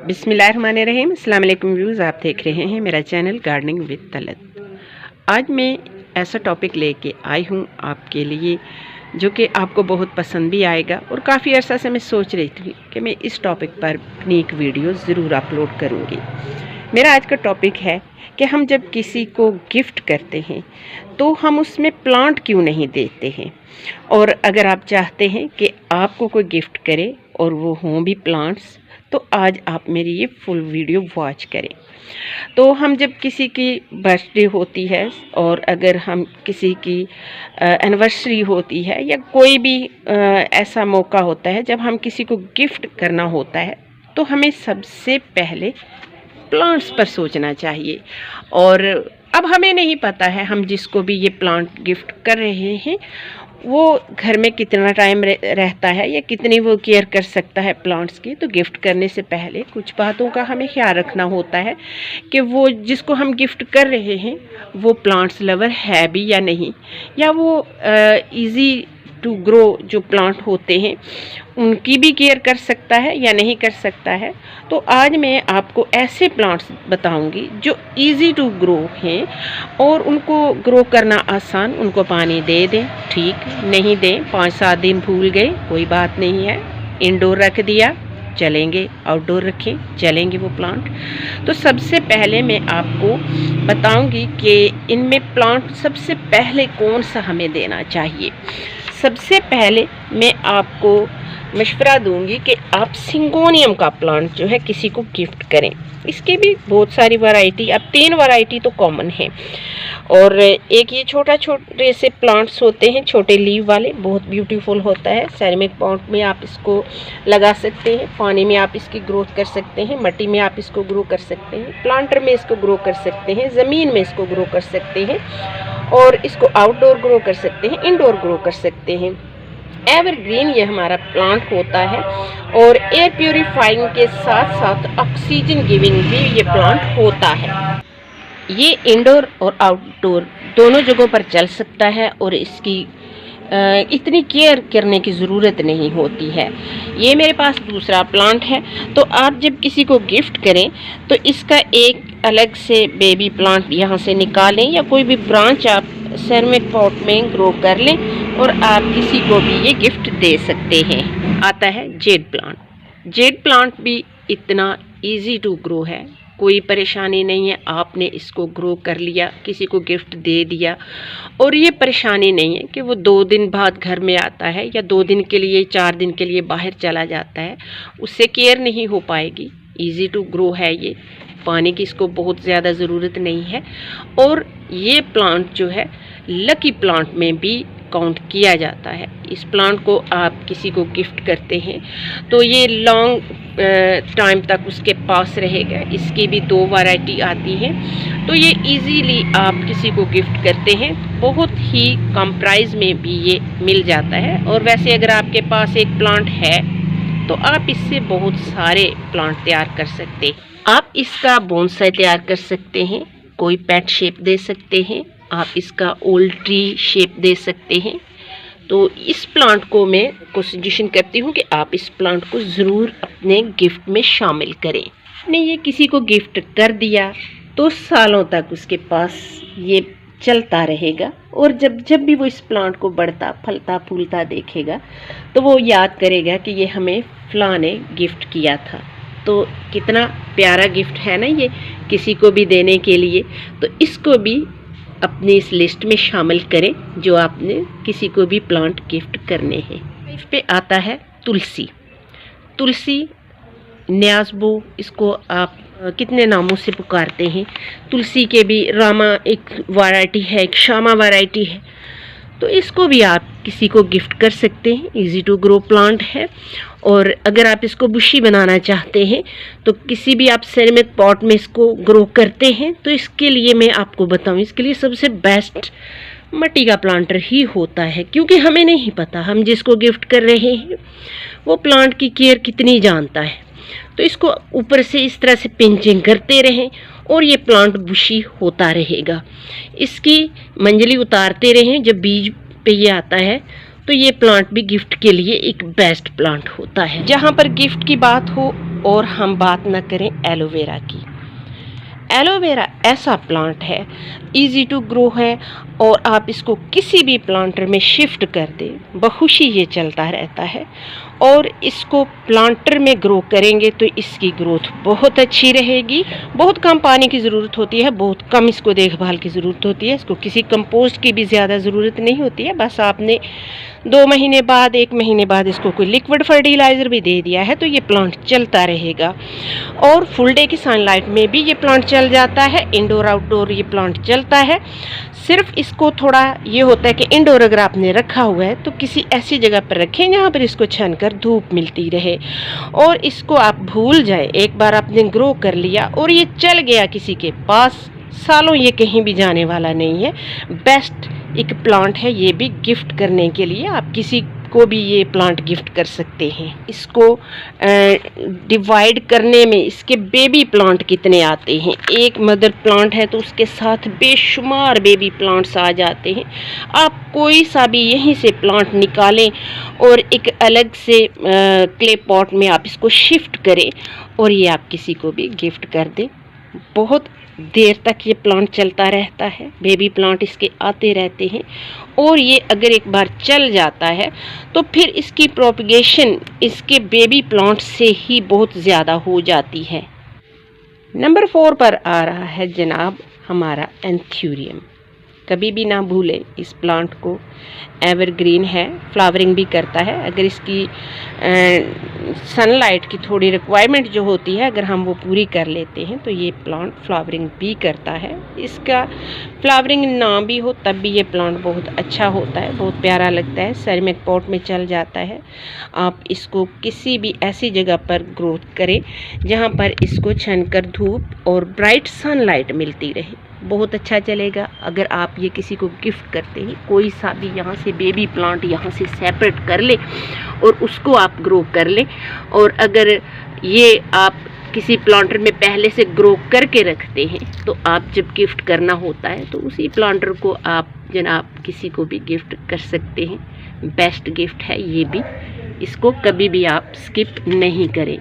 बिस्मिल्लाहिर्रहमानिर्रहीम। अस्सलाम वालेकुम व्यूज़, आप देख रहे हैं मेरा चैनल गार्डनिंग विद तलत। आज मैं ऐसा टॉपिक लेके आई हूँ आपके लिए जो कि आपको बहुत पसंद भी आएगा। और काफ़ी अर्सा से मैं सोच रही थी कि मैं इस टॉपिक पर अपनी एक वीडियो ज़रूर अपलोड करूँगी। मेरा आज का टॉपिक है कि हम जब किसी को गिफ्ट करते हैं तो हम उसमें प्लांट क्यों नहीं देते हैं। और अगर आप चाहते हैं कि आपको कोई गिफ्ट करे और वो हों भी प्लांट्स, तो आज आप मेरी ये फुल वीडियो वॉच करें। तो हम जब किसी की बर्थडे होती है और अगर हम किसी की एनिवर्सरी होती है या कोई भी ऐसा मौका होता है जब हम किसी को गिफ्ट करना होता है, तो हमें सबसे पहले प्लांट्स पर सोचना चाहिए। और अब हमें नहीं पता है हम जिसको भी ये प्लांट गिफ्ट कर रहे हैं वो घर में कितना टाइम रहता है या कितनी वो केयर कर सकता है प्लांट्स की। तो गिफ्ट करने से पहले कुछ बातों का हमें ख्याल रखना होता है कि वो जिसको हम गिफ्ट कर रहे हैं वो प्लांट्स लवर है भी या नहीं, या वो इजी टू ग्रो जो प्लांट होते हैं उनकी भी केयर कर सकता है या नहीं कर सकता है। तो आज मैं आपको ऐसे प्लांट्स बताऊंगी जो इजी टू ग्रो हैं और उनको ग्रो करना आसान। उनको पानी दे दें, ठीक, नहीं दें 5-7 दिन भूल गए कोई बात नहीं है, इंडोर रख दिया चलेंगे, आउटडोर रखें चलेंगे वो प्लांट। तो सबसे पहले मैं आपको बताऊंगी कि इनमें प्लांट सबसे पहले कौन सा हमें देना चाहिए। सबसे पहले मैं आपको मशवरा दूंगी कि आप सिंगोनियम का प्लांट जो है किसी को गिफ्ट करें। इसकी भी बहुत सारी वैरायटी, अब 3 वैरायटी तो कॉमन है। और एक ये छोटे से प्लांट्स होते हैं, छोटे लीव वाले, बहुत ब्यूटीफुल होता है। सेरेमिक पॉट में आप इसको लगा सकते हैं, पानी में आप इसकी ग्रोथ कर सकते हैं, मिट्टी में आप इसको ग्रो कर सकते हैं, प्लांटर में इसको ग्रो कर सकते हैं, ज़मीन में इसको ग्रो कर सकते हैं और इसको आउटडोर ग्रो कर सकते हैं, इंडोर ग्रो कर सकते हैं। एवरग्रीन ये हमारा प्लांट होता है और एयर प्यूरिफाइंग के साथ साथ ऑक्सीजन गिविंग भी ये प्लांट होता है। ये इंडोर और आउटडोर दोनों जगहों पर चल सकता है और इसकी इतनी केयर करने की ज़रूरत नहीं होती है। ये मेरे पास दूसरा प्लांट है। तो आप जब किसी को गिफ्ट करें तो इसका एक अलग से बेबी प्लांट यहाँ से निकालें या कोई भी ब्रांच आप सेरेमिक पॉट में ग्रो कर लें और आप किसी को भी ये गिफ्ट दे सकते हैं। आता है जेड प्लांट। जेड प्लांट भी इतना इजी टू ग्रो है, कोई परेशानी नहीं है। आपने इसको ग्रो कर लिया, किसी को गिफ्ट दे दिया और ये परेशानी नहीं है कि वो 2 दिन बाद घर में आता है या 2 दिन के लिए 4 दिन के लिए बाहर चला जाता है, उससे केयर नहीं हो पाएगी। इजी टू ग्रो है ये, पानी की इसको बहुत ज़्यादा ज़रूरत नहीं है। और ये प्लांट जो है लकी प्लांट में भी काउंट किया जाता है। इस प्लांट को आप किसी को गिफ्ट करते हैं तो ये लॉन्ग टाइम तक उसके पास रहेगा। इसकी भी 2 वैरायटी आती हैं। तो ये इजीली आप किसी को गिफ्ट करते हैं, बहुत ही कम प्राइस में भी ये मिल जाता है। और वैसे अगर आपके पास एक प्लांट है तो आप इससे बहुत सारे प्लांट तैयार कर सकते हैं। आप इसका बोनसाई तैयार कर सकते हैं, कोई पेट शेप दे सकते हैं, आप इसका ओल्ड ट्री शेप दे सकते हैं। तो इस प्लांट को मैं को सजेशन करती हूँ कि आप इस प्लांट को ज़रूर अपने गिफ्ट में शामिल करें। आपने ये किसी को गिफ्ट कर दिया तो सालों तक उसके पास ये चलता रहेगा और जब भी वो इस प्लांट को बढ़ता फलता फूलता देखेगा तो वो याद करेगा कि ये हमें फलां ने गिफ्ट किया था। तो कितना प्यारा गिफ्ट है ना ये किसी को भी देने के लिए। तो इसको भी अपनी इस लिस्ट में शामिल करें जो आपने किसी को भी प्लांट गिफ्ट करने हैं। इस पे आता है तुलसी। तुलसी, न्याज़बो, इसको आप कितने नामों से पुकारते हैं। तुलसी के भी रामा एक वैरायटी है, एक शामा वैरायटी है। तो इसको भी आप किसी को गिफ्ट कर सकते हैं। इजी टू ग्रो प्लांट है। और अगर आप इसको बुशी बनाना चाहते हैं तो किसी भी आप सेरेमिक पॉट में इसको ग्रो करते हैं तो इसके लिए मैं आपको बताऊं, इसके लिए सबसे बेस्ट मिट्टी का प्लांटर ही होता है। क्योंकि हमें नहीं पता हम जिसको गिफ्ट कर रहे हैं वो प्लांट की केयर कितनी जानता है। तो इसको ऊपर से इस तरह से पिंचिंग करते रहें और ये प्लांट बुशी होता रहेगा। इसकी मंजली उतारते रहें, जब बीज पे ये आता है तो तो ये प्लांट भी गिफ्ट के लिए एक बेस्ट प्लांट होता है। जहाँ पर गिफ्ट की बात हो और हम बात न करें एलोवेरा की। एलोवेरा ऐसा प्लांट है, इजी टू ग्रो है, और आप इसको किसी भी प्लांटर में शिफ्ट कर दें, बहुशी ये चलता रहता है। और इसको प्लांटर में ग्रो करेंगे तो इसकी ग्रोथ बहुत अच्छी रहेगी। बहुत कम पानी की ज़रूरत होती है, बहुत कम इसको देखभाल की ज़रूरत होती है। इसको किसी कंपोस्ट की भी ज़्यादा ज़रूरत नहीं होती है। बस आपने 2 महीने बाद, 1 महीने बाद इसको कोई लिक्विड फर्टिलाइज़र भी दे दिया है तो ये प्लांट चलता रहेगा। और फुल डे की सनलाइट में भी ये प्लांट चल जाता है, इंडोर आउटडोर ये प्लांट चलता है। सिर्फ इसको थोड़ा ये होता है कि इंडोर अगर आपने रखा हुआ है तो किसी ऐसी जगह पर रखें जहाँ पर इसको छन कर धूप मिलती रहे, और इसको आप भूल जाए। एक बार आपने ग्रो कर लिया और ये चल गया किसी के पास, सालों ये कहीं भी जाने वाला नहीं है। बेस्ट एक प्लांट है ये भी गिफ्ट करने के लिए। आप किसी को भी ये प्लांट गिफ्ट कर सकते हैं। इसको डिवाइड करने में इसके बेबी प्लांट कितने आते हैं। एक मदर प्लांट है तो उसके साथ बेशुमार बेबी प्लांट्स आ जाते हैं। आप कोई सा भी यहीं से प्लांट निकालें और एक अलग से क्ले पॉट में आप इसको शिफ्ट करें और ये आप किसी को भी गिफ्ट कर दें। बहुत देर तक ये प्लांट चलता रहता है, बेबी प्लांट इसके आते रहते हैं। और ये अगर एक बार चल जाता है तो फिर इसकी प्रोपगेशन इसके बेबी प्लांट से ही बहुत ज़्यादा हो जाती है। नंबर 4 पर आ रहा है जनाब हमारा एंथ्यूरियम। कभी भी ना भूलें इस प्लांट को, एवरग्रीन है, फ्लावरिंग भी करता है। अगर इसकी सनलाइट की थोड़ी रिक्वायरमेंट जो होती है अगर हम वो पूरी कर लेते हैं तो ये प्लांट फ्लावरिंग भी करता है। इसका फ्लावरिंग ना भी हो तब भी ये प्लांट बहुत अच्छा होता है, बहुत प्यारा लगता है। सेरेमिक पॉट में चल जाता है। आप इसको किसी भी ऐसी जगह पर ग्रोथ करें जहाँ पर इसको छनकर धूप और ब्राइट सनलाइट मिलती रहे, बहुत अच्छा चलेगा। अगर आप ये किसी को गिफ्ट करते हैं, कोई सा भी यहाँ से बेबी प्लांट यहाँ से सेपरेट कर ले और उसको आप ग्रो कर ले। और अगर ये आप किसी प्लांटर में पहले से ग्रो करके रखते हैं तो आप जब गिफ्ट करना होता है तो उसी प्लांटर को आप जनाब किसी को भी गिफ्ट कर सकते हैं। बेस्ट गिफ्ट है ये भी, इसको कभी भी आप स्किप नहीं करें।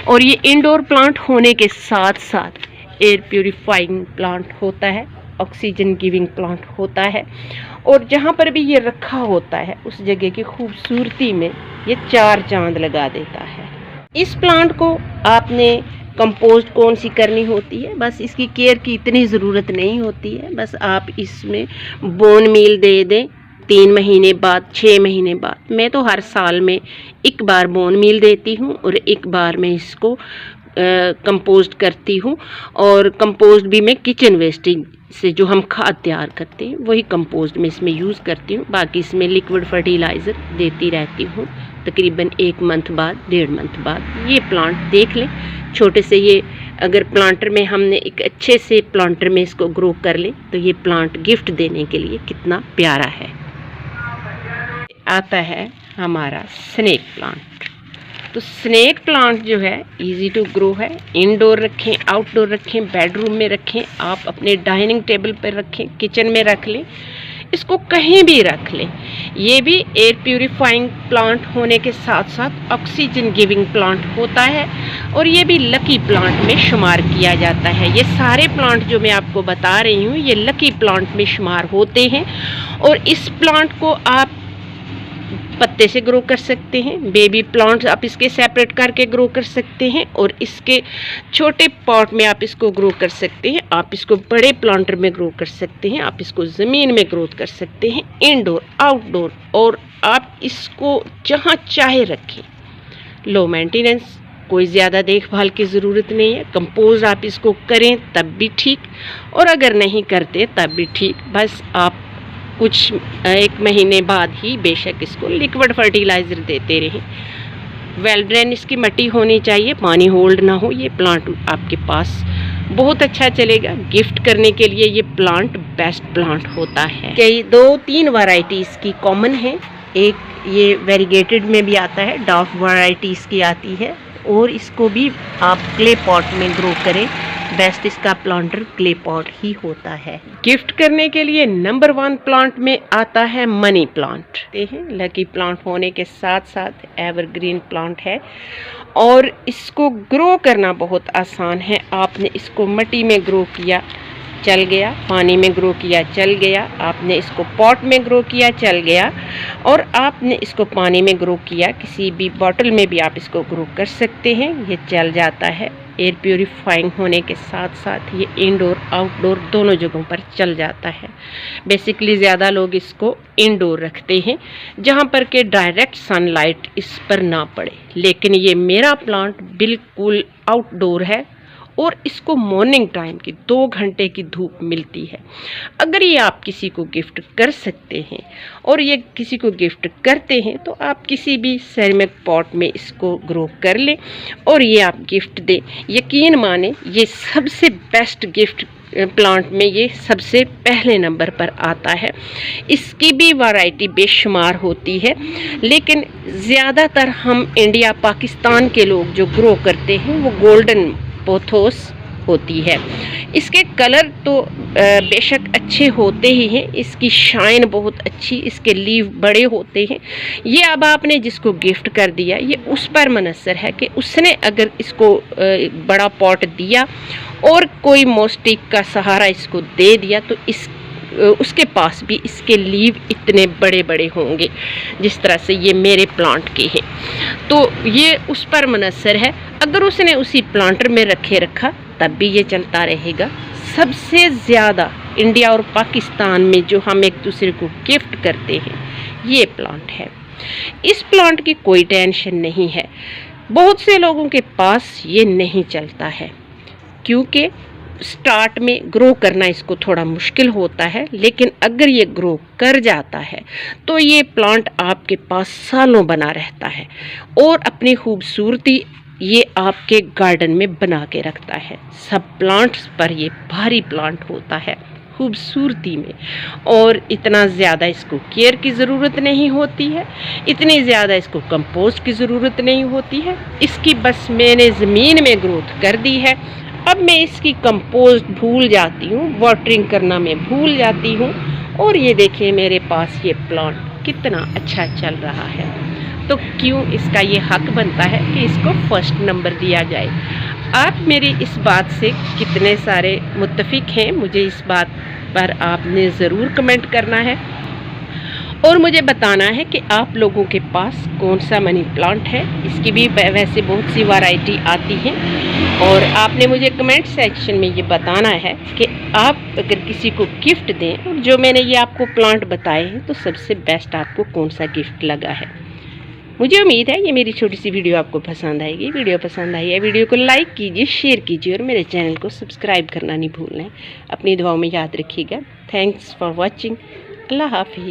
और ये इंडोर प्लांट होने के साथ साथ एयर प्यूरिफाइंग प्लांट होता है, ऑक्सीजन गिविंग प्लांट होता है। और जहाँ पर भी ये रखा होता है उस जगह की खूबसूरती में ये 4 चांद लगा देता है। इस प्लांट को आपने कंपोस्ट कौन सी करनी होती है, बस इसकी केयर की इतनी ज़रूरत नहीं होती है। बस आप इसमें बोन मील दे दें 3 महीने बाद, 6 महीने बाद। मैं तो हर साल में 1 बार बोन मील देती हूँ और 1 बार मैं इसको कंपोस्ट करती हूँ। और कंपोस्ट भी मैं किचन वेस्टिंग से जो हम खाद तैयार करते हैं वही कंपोस्ट में इसमें यूज़ करती हूँ। बाकी इसमें लिक्विड फर्टिलाइज़र देती रहती हूँ तकरीबन 1 मंथ बाद, 1.5 मंथ बाद। ये प्लांट देख लें, छोटे से ये अगर प्लांटर में हमने एक अच्छे से प्लांटर में इसको ग्रो कर लें तो ये प्लांट गिफ्ट देने के लिए कितना प्यारा है। आता है हमारा स्नेक प्लांट। तो स्नेक प्लांट जो है इजी टू ग्रो है। इंडोर रखें, आउटडोर रखें, बेडरूम में रखें, आप अपने डाइनिंग टेबल पर रखें, किचन में रख लें, इसको कहीं भी रख लें। ये भी एयर प्यूरिफाइंग प्लांट होने के साथ साथ ऑक्सीजन गिविंग प्लांट होता है और ये भी लकी प्लांट में शुमार किया जाता है। ये सारे प्लांट जो मैं आपको बता रही हूँ ये लकी प्लांट में शुमार होते हैं। और इस प्लांट को आप पत्ते से ग्रो कर सकते हैं, बेबी प्लांट्स आप इसके सेपरेट करके ग्रो कर सकते हैं और इसके छोटे पॉट में आप इसको ग्रो कर सकते हैं। आप इसको बड़े प्लांटर में ग्रो कर सकते हैं, आप इसको ज़मीन में ग्रोथ कर सकते हैं, इंडोर आउटडोर, और आप इसको जहाँ चाहे रखें। लो मेंटेनेंस, कोई ज़्यादा देखभाल की ज़रूरत नहीं है। कंपोज आप इसको करें तब भी ठीक, और अगर नहीं करते तब भी ठीक। बस आप कुछ 1 महीने बाद ही बेशक इसको लिक्विड फर्टिलाइज़र देते रहें। वेल ड्रेन इसकी मिट्टी होनी चाहिए, पानी होल्ड ना हो। ये प्लांट आपके पास बहुत अच्छा चलेगा। गिफ्ट करने के लिए ये प्लांट बेस्ट प्लांट होता है। कई 2-3 वैरायटीज़ की कॉमन है। एक ये वेरीगेटेड में भी आता है, डॉफ वैरायटीज़ की आती है, और इसको भी आप क्ले पॉट में ग्रो करें बेस्ट इसका प्लांटर क्ले पॉट ही होता है। गिफ्ट करने के लिए नंबर 1 प्लांट में आता है मनी प्लांट। ये है लकी प्लांट होने के साथ साथ एवरग्रीन प्लांट है और इसको ग्रो करना बहुत आसान है। आपने इसको मिट्टी में ग्रो किया चल गया, पानी में ग्रो किया चल गया, आपने इसको पॉट में ग्रो किया चल गया, और आपने इसको पानी में ग्रो किया, किसी भी बॉटल में भी आप इसको ग्रो कर सकते हैं, ये चल जाता है। एयर प्योरीफाइंग होने के साथ साथ ये इंडोर आउटडोर दोनों जगहों पर चल जाता है। बेसिकली ज़्यादा लोग इसको इंडोर रखते हैं जहाँ पर के डायरेक्ट सनलाइट इस पर ना पड़े, लेकिन ये मेरा प्लांट बिल्कुल आउटडोर है और इसको मॉर्निंग टाइम की 2 घंटे की धूप मिलती है। अगर ये आप किसी को गिफ्ट कर सकते हैं और ये किसी को गिफ्ट करते हैं तो आप किसी भी सेरेमिक पॉट में इसको ग्रो कर लें और ये आप गिफ्ट दें। यकीन माने ये सबसे बेस्ट गिफ्ट प्लांट में ये सबसे पहले नंबर पर आता है। इसकी भी वैरायटी बेशुमार होती है, लेकिन ज़्यादातर हम इंडिया पाकिस्तान के लोग जो ग्रो करते हैं वो गोल्डन पोथोस होती है। इसके कलर तो बेशक अच्छे होते ही हैं, इसकी शाइन बहुत अच्छी, इसके लीव बड़े होते हैं। ये अब आपने जिसको गिफ्ट कर दिया ये उस पर मुनसर है कि उसने अगर इसको बड़ा पॉट दिया और कोई मोस्टिक का सहारा इसको दे दिया तो उसके पास भी इसके लीव इतने बड़े बड़े होंगे जिस तरह से ये मेरे प्लांट के हैं। तो ये उस पर मुनसर है, अगर उसने उसी प्लांटर में रखा तब भी ये चलता रहेगा। सबसे ज़्यादा इंडिया और पाकिस्तान में जो हम एक दूसरे को गिफ्ट करते हैं ये प्लांट है। इस प्लांट की कोई टेंशन नहीं है। बहुत से लोगों के पास ये नहीं चलता है क्योंकि स्टार्ट में ग्रो करना इसको थोड़ा मुश्किल होता है, लेकिन अगर ये ग्रो कर जाता है तो ये प्लांट आपके पास सालों बना रहता है और अपनी खूबसूरती ये आपके गार्डन में बना के रखता है। सब प्लांट्स पर ये भारी प्लांट होता है खूबसूरती में, और इतना ज़्यादा इसको केयर की ज़रूरत नहीं होती है, इतनी ज़्यादा इसको कंपोस्ट की ज़रूरत नहीं होती है। इसकी बस मैंने ज़मीन में ग्रोथ कर दी है, अब मैं इसकी कंपोस्ट भूल जाती हूँ, वाटरिंग करना मैं भूल जाती हूँ, और ये देखिए मेरे पास ये प्लांट कितना अच्छा चल रहा है। तो क्यों इसका ये हक बनता है कि इसको फर्स्ट नंबर दिया जाए। आप मेरी इस बात से कितने सारे मुत्तफिक हैं, मुझे इस बात पर आपने ज़रूर कमेंट करना है और मुझे बताना है कि आप लोगों के पास कौन सा मनी प्लांट है। इसकी भी वैसे बहुत सी वैरायटी आती हैं और आपने मुझे कमेंट सेक्शन में ये बताना है कि आप अगर किसी को गिफ्ट दें और जो मैंने ये आपको प्लांट बताए हैं तो सबसे बेस्ट आपको कौन सा गिफ्ट लगा है। मुझे उम्मीद है ये मेरी छोटी सी वीडियो आपको पसंद आएगी। वीडियो पसंद आई है वीडियो को लाइक कीजिए, शेयर कीजिए और मेरे चैनल को सब्सक्राइब करना नहीं भूलना है। अपनी दुआओं में याद रखिएगा। Thanks for watching. अल्लाह हाफिज़।